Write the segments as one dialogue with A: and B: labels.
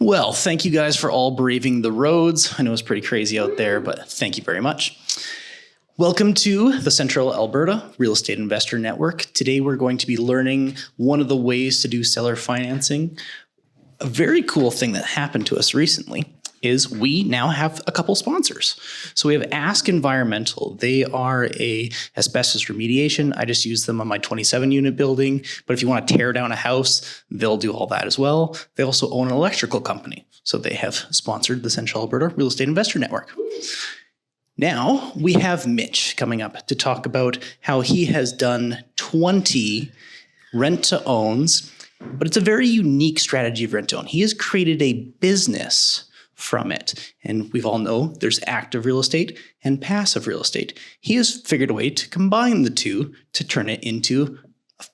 A: Well, thank you guys for all braving the roads. I know it's pretty crazy out there, but thank you very much. Welcome to the Central Alberta Real Estate Investor Network. Today we're going to be learning one of the ways to do seller financing. A very cool thing that happened to us recently is we now have a couple sponsors. So we have Ask Environmental. They are a asbestos remediation. I just use them on my 27 unit building, but if you want to tear down a house, they'll do all that as well. They also own an electrical company. So they have sponsored the Central Alberta Real Estate Investor Network. Now we have Mitch coming up to talk about how he has done 20 rent-to-owns, but it's a very unique strategy of rent-to-own. He has created a business from it. And we all know there's active real estate and passive real estate. He has figured a way to combine the two to turn it into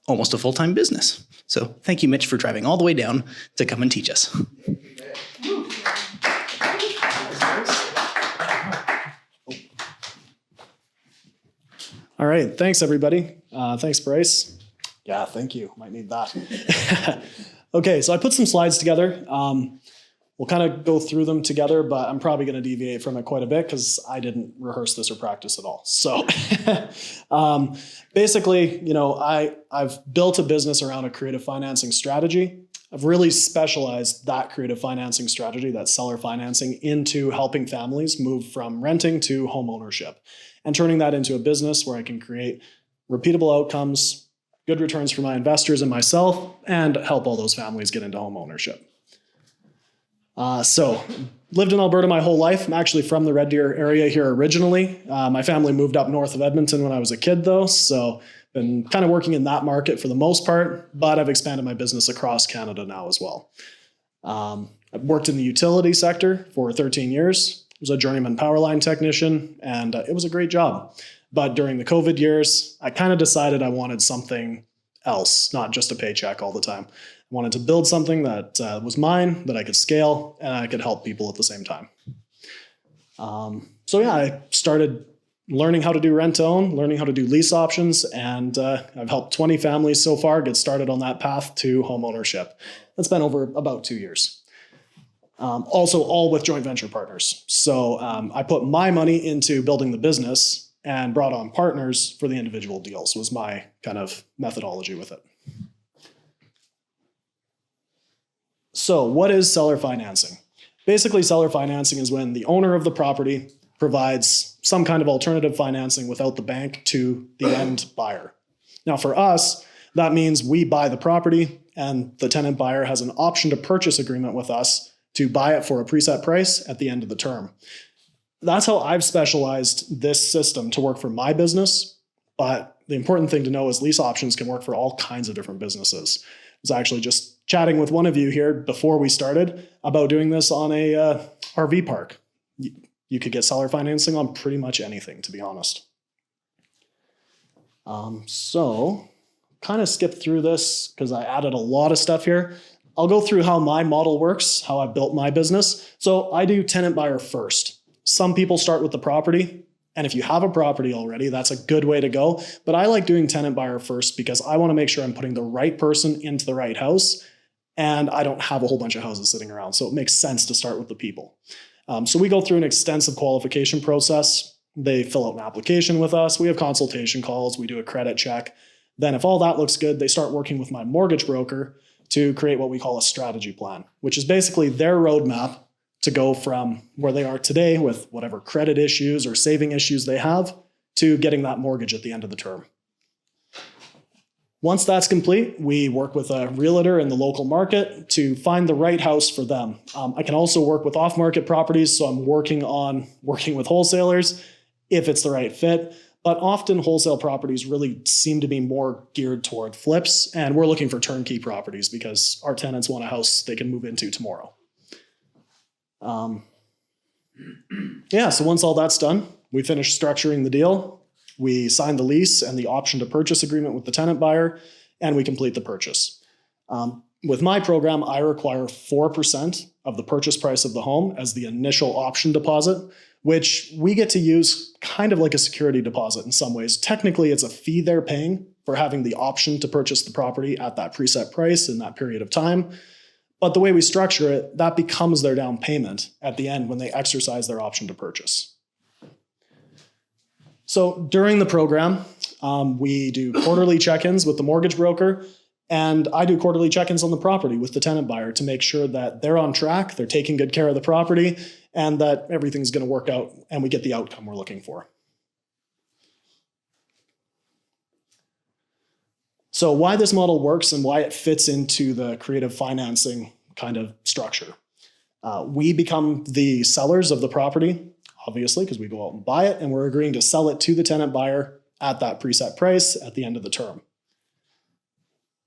A: almost a full-time business. So thank you, Mitch, for driving all the way down to come and teach us.
B: All right, thanks everybody. Thanks, Bryce. Yeah, thank you. Might need that. Okay, so I put some slides together. We'll kind of go through them together, but I'm probably going to deviate from it quite a bit because I didn't rehearse this or practice at all. So basically, I've built a business around a creative financing strategy. I've really specialized that creative financing strategy, that seller financing, into helping families move from renting to home ownership and turning that into a business where I can create repeatable outcomes, good returns for my investors and myself, and help all those families get into home ownership. So lived in Alberta my whole life. I'm actually from the Red Deer area here originally. My family moved up north of Edmonton when I was a kid though. So been kind of working in that market for the most part, but I've expanded my business across Canada now as well. I've worked in the utility sector for 13 years. I was a journeyman power line technician and it was a great job. But during the COVID years, I kind of decided I wanted something else, not just a paycheck all the time. I wanted to build something that was mine, that I could scale, and I could help people at the same time. I started learning how to do rent-to-own, learning how to do lease options, and I've helped 20 families so far get started on that path to home ownership. That's been over about 2 years. Also, all with joint venture partners. So I put my money into building the business and brought on partners for the individual deals was my kind of methodology with it. So what is seller financing? Basically, seller financing is when the owner of the property provides some kind of alternative financing without the bank to the end buyer. Now for us, that means we buy the property and the tenant buyer has an option to purchase agreement with us to buy it for a preset price at the end of the term. That's how I've specialized this system to work for my business. But the important thing to know is lease options can work for all kinds of different businesses. I was actually just chatting with one of you here before we started about doing this on a RV park. You could get seller financing on pretty much anything, to be honest. So kind of skip through this because I added a lot of stuff here. I'll go through how my model works, how I built my business. So I do tenant buyer first. Some people start with the property, and if you have a property already, that's a good way to go. But I like doing tenant buyer first because I want to make sure I'm putting the right person into the right house, and I don't have a whole bunch of houses sitting around. So it makes sense to start with the people. So we go through an extensive qualification process. They fill out an application with us. We have consultation calls. We do a credit check. Then if all that looks good, they start working with my mortgage broker to create what we call a strategy plan, which is basically their roadmap to go from where they are today with whatever credit issues or saving issues they have to getting that mortgage at the end of the term. Once that's complete, we work with a realtor in the local market to find the right house for them. I can also work with off-market properties, so I'm working with wholesalers if it's the right fit. But often wholesale properties really seem to be more geared toward flips, and we're looking for turnkey properties because our tenants want a house they can move into tomorrow. So once all that's done, we finish structuring the deal. We sign the lease and the option to purchase agreement with the tenant buyer, and we complete the purchase. With my program, I require 4% of the purchase price of the home as the initial option deposit, which we get to use kind of like a security deposit in some ways. Technically, it's a fee they're paying for having the option to purchase the property at that preset price in that period of time. But the way we structure it, that becomes their down payment at the end when they exercise their option to purchase. So during the program, we do quarterly check-ins with the mortgage broker, and I do quarterly check-ins on the property with the tenant buyer to make sure that they're on track, they're taking good care of the property, and that everything's going to work out and we get the outcome we're looking for. So why this model works and why it fits into the creative financing kind of structure. We become the sellers of the property, obviously, because we go out and buy it, and we're agreeing to sell it to the tenant buyer at that preset price at the end of the term.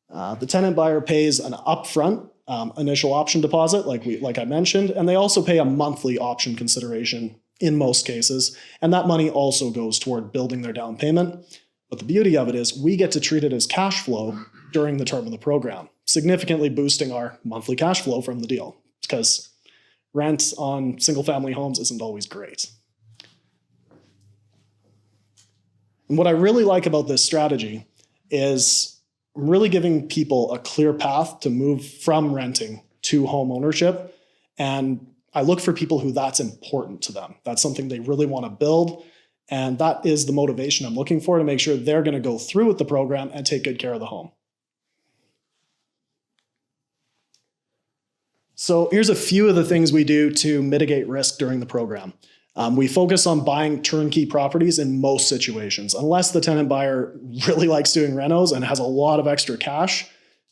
B: The tenant buyer pays an upfront initial option deposit, like I mentioned, and they also pay a monthly option consideration in most cases, and that money also goes toward building their down payment. But the beauty of it is we get to treat it as cash flow during the term of the program, significantly boosting our monthly cash flow from the deal, because rent on single-family homes isn't always great. And what I really like about this strategy is I'm really giving people a clear path to move from renting to home ownership. And I look for people who that's important to them. That's something they really want to build. And that is the motivation I'm looking for to make sure they're going to go through with the program and take good care of the home. So here's a few of the things we do to mitigate risk during the program. We focus on buying turnkey properties in most situations. Unless the tenant buyer really likes doing renos and has a lot of extra cash,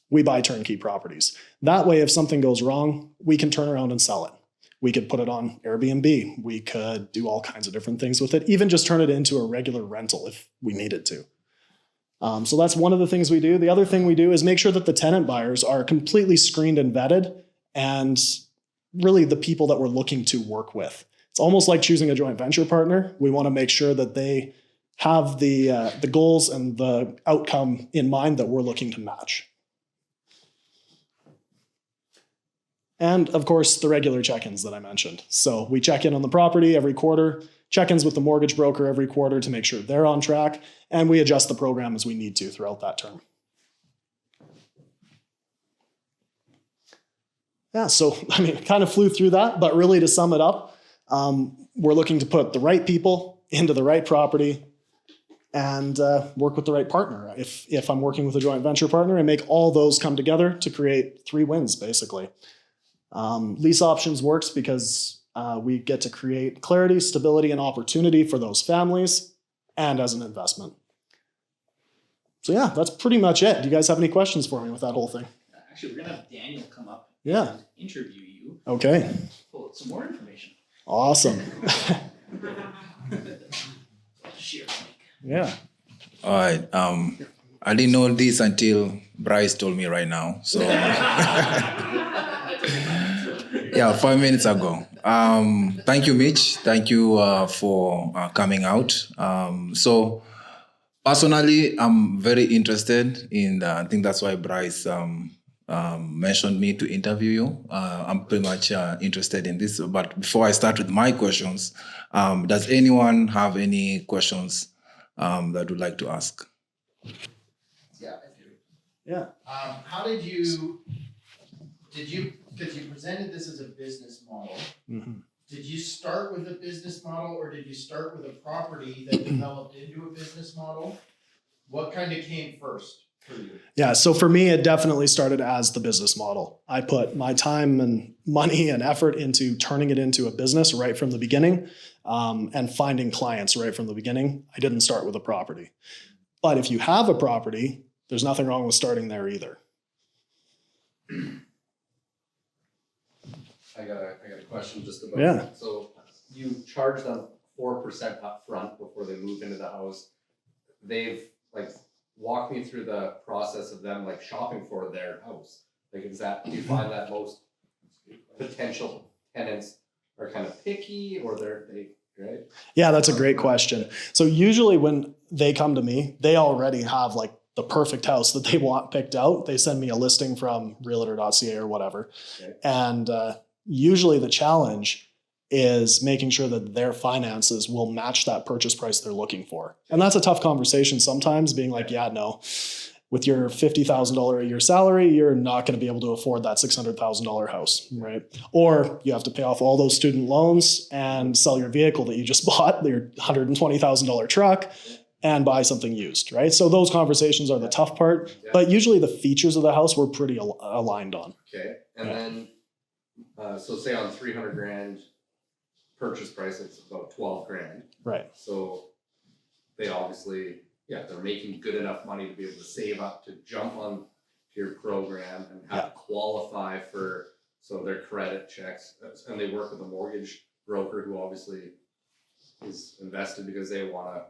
B: we buy turnkey properties. That way, if something goes wrong, we can turn around and sell it. We could put it on Airbnb. We could do all kinds of different things with it, even just turn it into a regular rental if we needed to. So that's one of the things we do. The other thing we do is make sure that the tenant buyers are completely screened and vetted, and really the people that we're looking to work with. It's almost like choosing a joint venture partner. We want to make sure that they have the goals and the outcome in mind that we're looking to match. And of course, the regular check-ins that I mentioned. So we check in on the property every quarter, check-ins with the mortgage broker every quarter to make sure they're on track, and we adjust the program as we need to throughout that term. Yeah, so I mean, kind of flew through that, but really to sum it up, we're looking to put the right people into the right property and work with the right partner. If I'm working with a joint venture partner, and make all those come together to create 3 wins, basically. Lease options works because we get to create clarity, stability, and opportunity for those families and as an investment. So yeah, that's pretty much it. Do you guys have any questions for me with that whole thing?
A: Actually, we're going to have Daniel come up
B: and
A: interview you.
B: Okay.
A: And pull out some more information.
B: Awesome. Yeah.
C: All right. I didn't know this until Bryce told me right now. So yeah, 5 minutes ago. Thank you, Mitch. Thank you for coming out. So personally, I'm very interested in, I think that's why Bryce mentioned me to interview you. I'm pretty much interested in this. But before I start with my questions, does anyone have any questions that would like to ask?
D: Yeah, I do.
B: Yeah.
D: How did you, because you presented this as a business model, did you start with a business model or did you start with a property that developed into a business model? What kind of came first for you?
B: Yeah, so for me, it definitely started as the business model. I put my time and money and effort into turning it into a business right from the beginning, and finding clients right from the beginning. I didn't start with a property. But if you have a property, there's nothing wrong with starting there either.
E: I got a question just about that. So you charge them 4% up front before they move into the house. They've walk me through the process of them shopping for their house. Do you find that most potential tenants are kind of picky, or they right?
B: Yeah, that's a great question. So usually when they come to me, they already have the perfect house that they want picked out. They send me a listing from realtor.ca or whatever. Okay. And usually the challenge is making sure that their finances will match that purchase price they're looking for. And that's a tough conversation sometimes, being like, yeah, no. with your $50,000 a year salary, you're not going to be able to afford that $600,000 house, right? Or you have to pay off all those student loans and sell your vehicle that you just bought, your $120,000 truck, and buy something used, right? So those conversations are the tough part, but usually the features of the house we're pretty aligned on.
E: Okay, and then, so say on 300 grand purchase price, it's about 12 grand.
B: Right.
E: So they obviously, they're making good enough money to be able to save up to jump on your program and have to qualify for, so their credit checks, and they work with a mortgage broker who obviously is invested because they want to,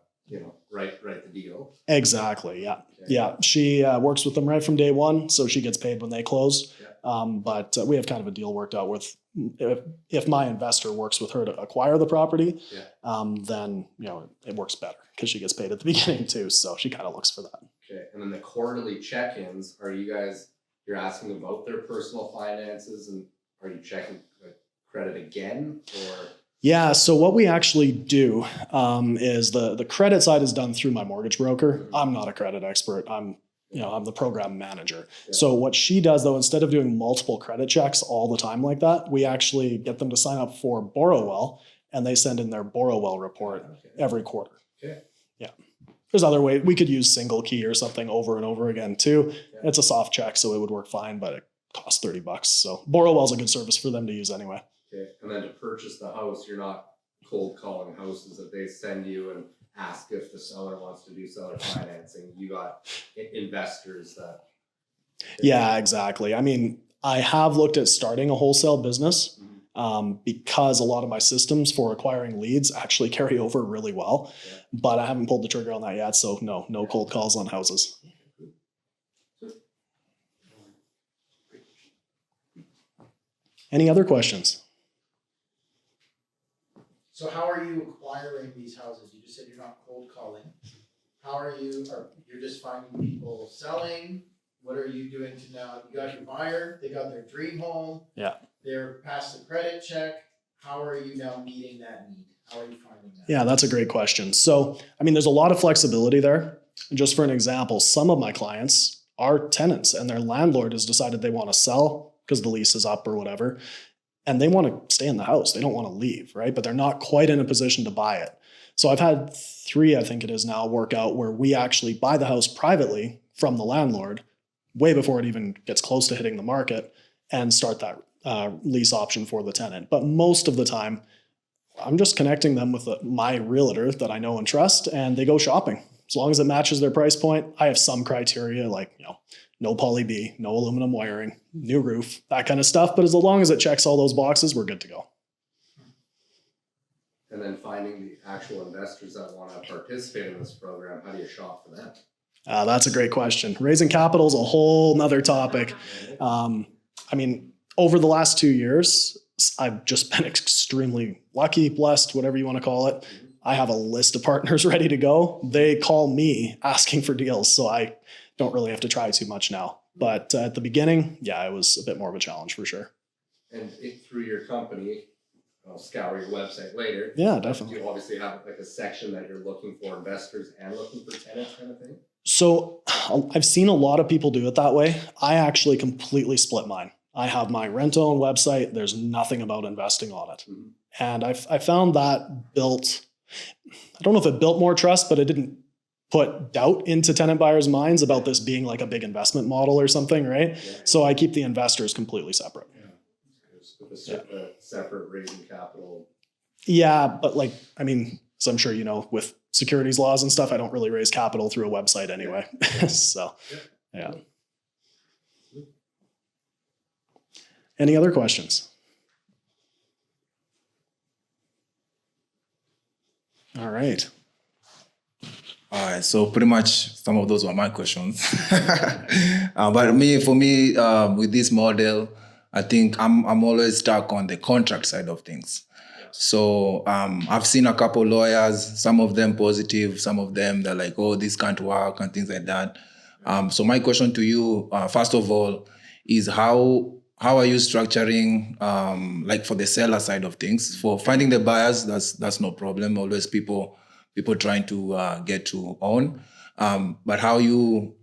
E: write the deal.
B: Exactly. Yeah.
E: Okay.
B: Yeah. She works with them right from day one. So she gets paid when they close.
E: Yeah.
B: But we have kind of a deal worked out with, if my investor works with her to acquire the property, then, it works better because she gets paid at the beginning too. So she kind of looks for that.
E: Okay, and then the quarterly check-ins, you're asking about their personal finances, and are you checking credit again, or?
B: Yeah. So what we actually do is the credit side is done through my mortgage broker. I'm not a credit expert. I'm the program manager.
E: Yeah.
B: So what she does though, instead of doing multiple credit checks all the time like that, we actually get them to sign up for Borrowwell, and they send in their Borrowwell report every quarter.
E: Okay.
B: Yeah. There's other ways. We could use single key or something over and over again too.
E: Yeah.
B: It's a soft check, so it would work fine, but it costs $30. So Borrowwell's a good service for them to use anyway.
E: Okay, and then to purchase the house, you're not cold calling houses that they send you and ask if the seller wants to do seller financing. You got investors that.
B: Yeah, exactly. I mean, I have looked at starting a wholesale business because a lot of my systems for acquiring leads actually carry over really well, but I haven't pulled the trigger on that yet. So no cold calls on houses. Any other questions?
D: So how are you acquiring these houses? You just said you're not cold calling. How are you, or you're just finding people selling? What are you doing to now? You got your buyer, they got their dream home.
B: Yeah.
D: They're past the credit check. How are you now meeting that need? How are you finding that?
B: Yeah, that's a great question. So, I mean, there's a lot of flexibility there. Just for an example, some of my clients are tenants and their landlord has decided they want to sell because the lease is up or whatever. And they want to stay in the house. They don't want to leave, right? But they're not quite in a position to buy it. So I've had 3, I think it is now, work out where we actually buy the house privately from the landlord way before it even gets close to hitting the market and start that lease option for the tenant. But most of the time, I'm just connecting them with my realtor that I know and trust, and they go shopping. As long as it matches their price point, I have some criteria like, no poly B, no aluminum wiring, new roof, that kind of stuff. But as long as it checks all those boxes, we're good to go.
E: And then finding the actual investors that want to participate in this program, how do you shop for them?
B: That's a great question. Raising capital is a whole nother topic. I mean, over the last 2 years, I've just been extremely lucky, blessed, whatever you want to call it. I have a list of partners ready to go. They call me asking for deals, so I don't really have to try too much now. But at the beginning, it was a bit more of a challenge for sure.
E: And through your company, I'll scour your website later.
B: Yeah, definitely.
E: You obviously have like a section that you're looking for investors and looking for tenants kind of thing.
B: So I've seen a lot of people do it that way. I actually completely split mine. I have my rent-own website. There's nothing about investing on it.
E: Mm-hmm.
B: And I found that built, I don't know if it built more trust, but it didn't put doubt into tenant buyers' minds about this being like a big investment model or something, right?
E: Yeah.
B: So I keep the investors completely separate.
E: Separate raising capital.
B: Yeah, but as I'm sure you know, with securities laws and stuff, I don't really raise capital through a website anyway. So, yeah. Any other questions? All right.
C: All right, so pretty much some of those were my questions. But for me, with this model, I think I'm always stuck on the contract side of things. So I've seen a couple lawyers, some of them positive, some of them they're like, oh, this can't work and things like that. So my question to you, first of all, is how are you structuring, like for the seller side of things? For finding the buyers, that's no problem. Always people trying to get to own. But how you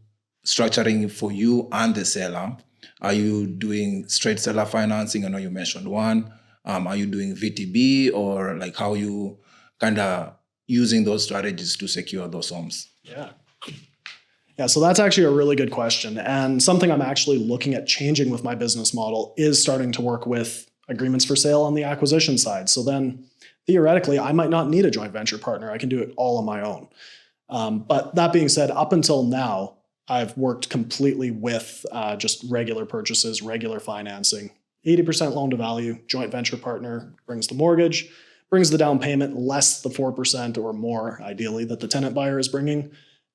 C: structuring for you and the seller? Are you doing straight seller financing? I know you mentioned one. Are you doing VTB, or like how you kind of using those strategies to secure those homes?
B: Yeah, so that's actually a really good question. And something I'm actually looking at changing with my business model is starting to work with agreements for sale on the acquisition side. So then theoretically, I might not need a joint venture partner. I can do it all on my own. But that being said, up until now, I've worked completely with just regular purchases, regular financing, 80% loan to value, joint venture partner brings the mortgage, brings the down payment less the 4% or more, ideally, that the tenant buyer is bringing,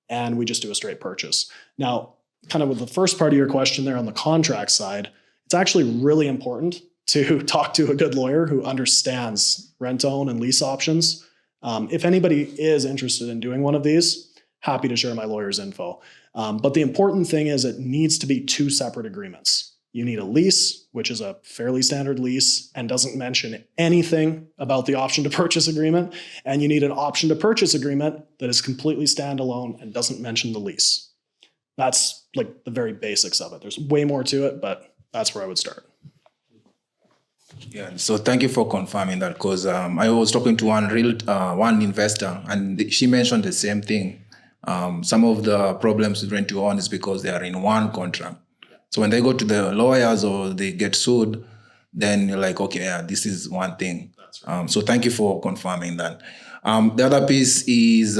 B: and we just do a straight purchase. Now, kind of with the first part of your question there on the contract side, it's actually really important to talk to a good lawyer who understands rent-own and lease options. If anybody is interested in doing one of these, happy to share my lawyer's info. But the important thing is it needs to be two separate agreements. You need a lease, which is a fairly standard lease and doesn't mention anything about the option to purchase agreement. And you need an option to purchase agreement that is completely standalone and doesn't mention the lease. That's like the very basics of it. There's way more to it, but that's where I would start.
C: Yeah, so thank you for confirming that, because I was talking to one investor, and she mentioned the same thing. Some of the problems with rent to own is because they are in one contract. So when they go to the lawyers or they get sued, then you're like, okay, yeah, this is one thing.
B: That's right.
C: So thank you for confirming that. The other piece is,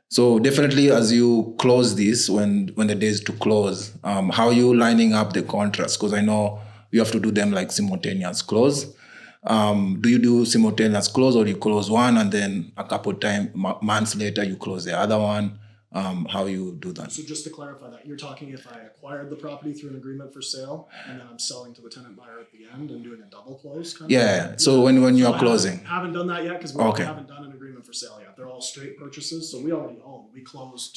C: so definitely as you close this, when the day is to close, how are you lining up the contracts? Because I know you have to do them like simultaneous close. Do you do simultaneous close, or you close one and then a couple months later you close the other one? How you do that?
B: So just to clarify that, you're talking if I acquired the property through an agreement for sale and then I'm selling to the tenant buyer at the end and doing a double close kind of
C: Yeah.
B: thing?
C: So when you are closing.
B: Haven't done that yet because we
C: Okay.
B: haven't done an agreement for sale yet. They're all straight purchases. So we already own. We closed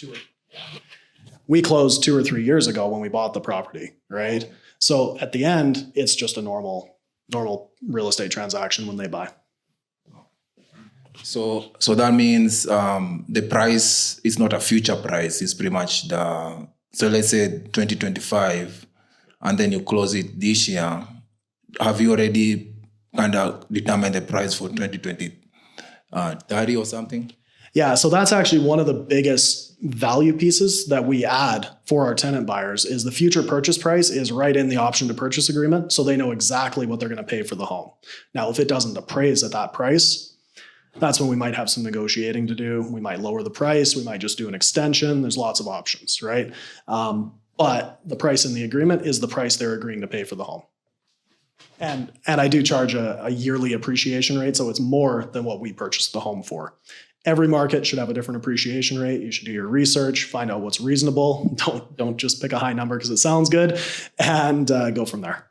B: 2 or 3 years ago when we bought the property, right? So at the end, it's just a normal real estate transaction when they buy.
C: So that means the price is not a future price. It's pretty much so let's say 2025, and then you close it this year. Have you already kind of determined the price for 2030 or something?
B: Yeah, so that's actually one of the biggest value pieces that we add for our tenant buyers is the future purchase price is right in the option to purchase agreement. So they know exactly what they're going to pay for the home. Now, if it doesn't appraise at that price, that's when we might have some negotiating to do. We might lower the price. We might just do an extension. There's lots of options, right? But the price in the agreement is the price they're agreeing to pay for the home. And I do charge a yearly appreciation rate, so it's more than what we purchased the home for. Every market should have a different appreciation rate. You should do your research, find out what's reasonable. Don't just pick a high number because it sounds good, and go from there.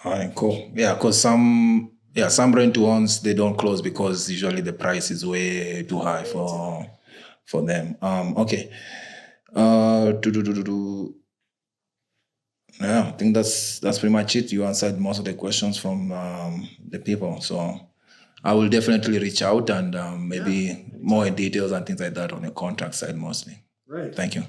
C: All right, cool. Yeah, because some rent to owns, they don't close because usually the price is way too high for them. Okay. Yeah, I think that's pretty much it. You answered most of the questions from the people. So I will definitely reach out and maybe more details and things like that on the contract side mostly.
B: Right.
C: Thank you.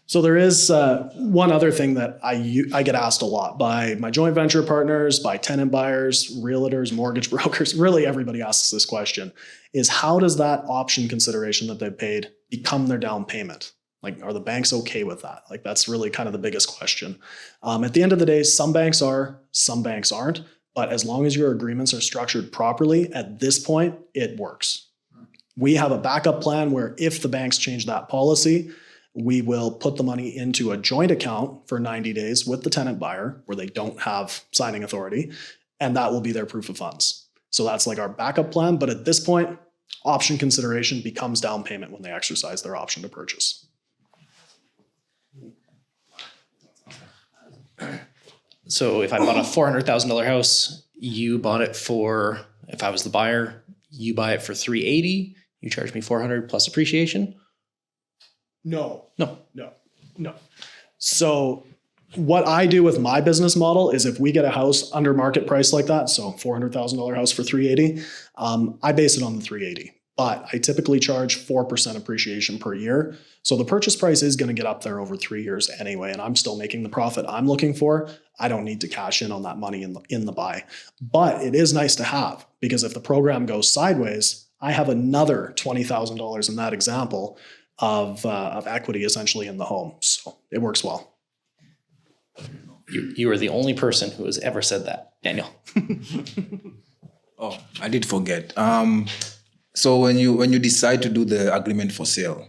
B: So there is one other thing that I get asked a lot by my joint venture partners, by tenant buyers, realtors, mortgage brokers, really everybody asks this question, is how does that option consideration that they paid become their down payment? Like, are the banks okay with that? Like, that's really kind of the biggest question. At the end of the day, some banks are, some banks aren't, but as long as your agreements are structured properly, at this point, it works. We have a backup plan where if the banks change that policy, we will put the money into a joint account for 90 days with the tenant buyer where they don't have signing authority, and that will be their proof of funds. So that's like our backup plan. But at this point, option consideration becomes down payment when they exercise their option to purchase.
A: So if I bought a $400,000 house, you bought it for, if I was the buyer, you buy it for $380, you charge me $400 plus appreciation?
B: No.
A: No.
B: So what I do with my business model is if we get a house under market price like that, so $400,000 house for $380, I base it on the $380. but I typically charge 4% appreciation per year. So the purchase price is going to get up there over 3 years anyway, and I'm still making the profit I'm looking for. I don't need to cash in on that money in the buy. But it is nice to have, because if the program goes sideways, I have another $20,000 in that example of equity essentially in the home. So it works well.
A: You are the only person who has ever said that, Daniel.
C: Oh, I did forget. So when you decide to do the agreement for sale,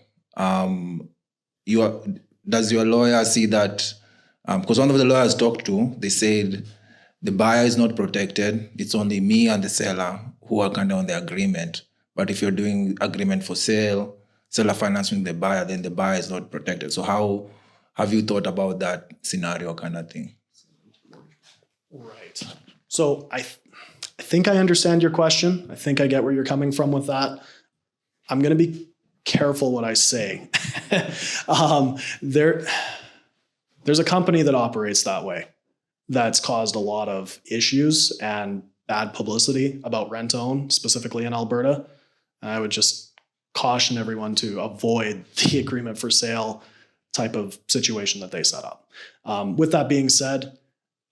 C: does your lawyer see that? Because one of the lawyers talked to, they said the buyer is not protected. It's only me and the seller who are kind of on the agreement. But if you're doing agreement for sale, seller financing the buyer, then the buyer is not protected. So how have you thought about that scenario kind of thing?
B: Right. So I think I understand your question. I think I get where you're coming from with that. I'm going to be careful what I say. There's a company that operates that way that's caused a lot of issues and bad publicity about rent-own, specifically in Alberta. And I would just caution everyone to avoid the agreement for sale type of situation that they set up. With that being said,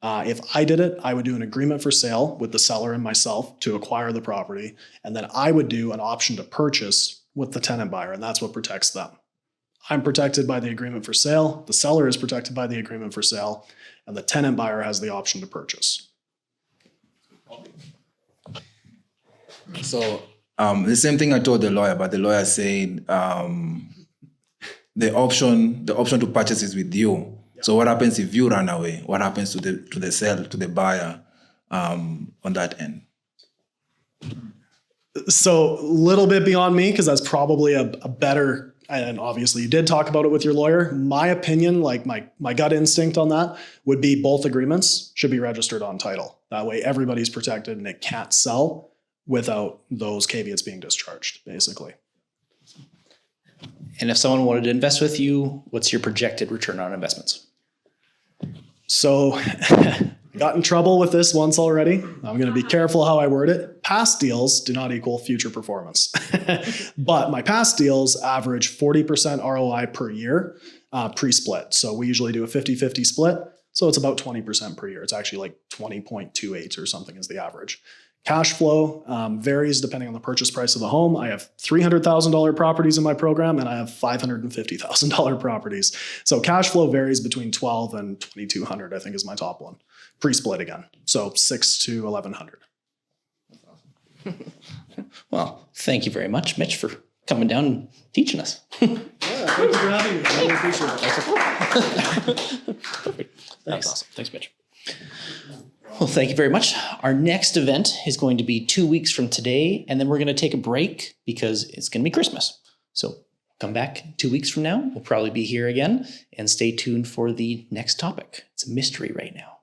B: if I did it, I would do an agreement for sale with the seller and myself to acquire the property, and then I would do an option to purchase with the tenant buyer, and that's what protects them. I'm protected by the agreement for sale, the seller is protected by the agreement for sale, and the tenant buyer has the option to purchase.
C: So the same thing I told the lawyer, but the lawyer said the option to purchase is with you. So what happens if you run away? What happens to the buyer on that end?
B: So a little bit beyond me, because that's probably a better, and obviously you did talk about it with your lawyer. My opinion, like my gut instinct on that, would be both agreements should be registered on title. That way everybody's protected and it can't sell without those caveats being discharged, basically.
A: And if someone wanted to invest with you, what's your projected return on investments?
B: So I got in trouble with this once already. I'm going to be careful how I word it. Past deals do not equal future performance. But my past deals average 40% ROI per year pre-split. So we usually do a 50-50 split. So it's about 20% per year. It's actually like 20.28 or something is the average. Cash flow varies depending on the purchase price of the home. I have $300,000 properties in my program, and I have $550,000 properties. So cash flow varies between $1,200 and $2,200, I think is my top one. Pre-split again. So $600 to $1,100.
A: Well, thank you very much, Mitch, for coming down and teaching us.
B: Yeah, thank you for having me. I really appreciate it.
A: Perfect. That's awesome. Thanks, Mitch. Well, thank you very much. Our next event is going to be 2 weeks from today, and then we're going to take a break because it's going to be Christmas. So come back 2 weeks from now. We'll probably be here again, and stay tuned for the next topic. It's a mystery right now.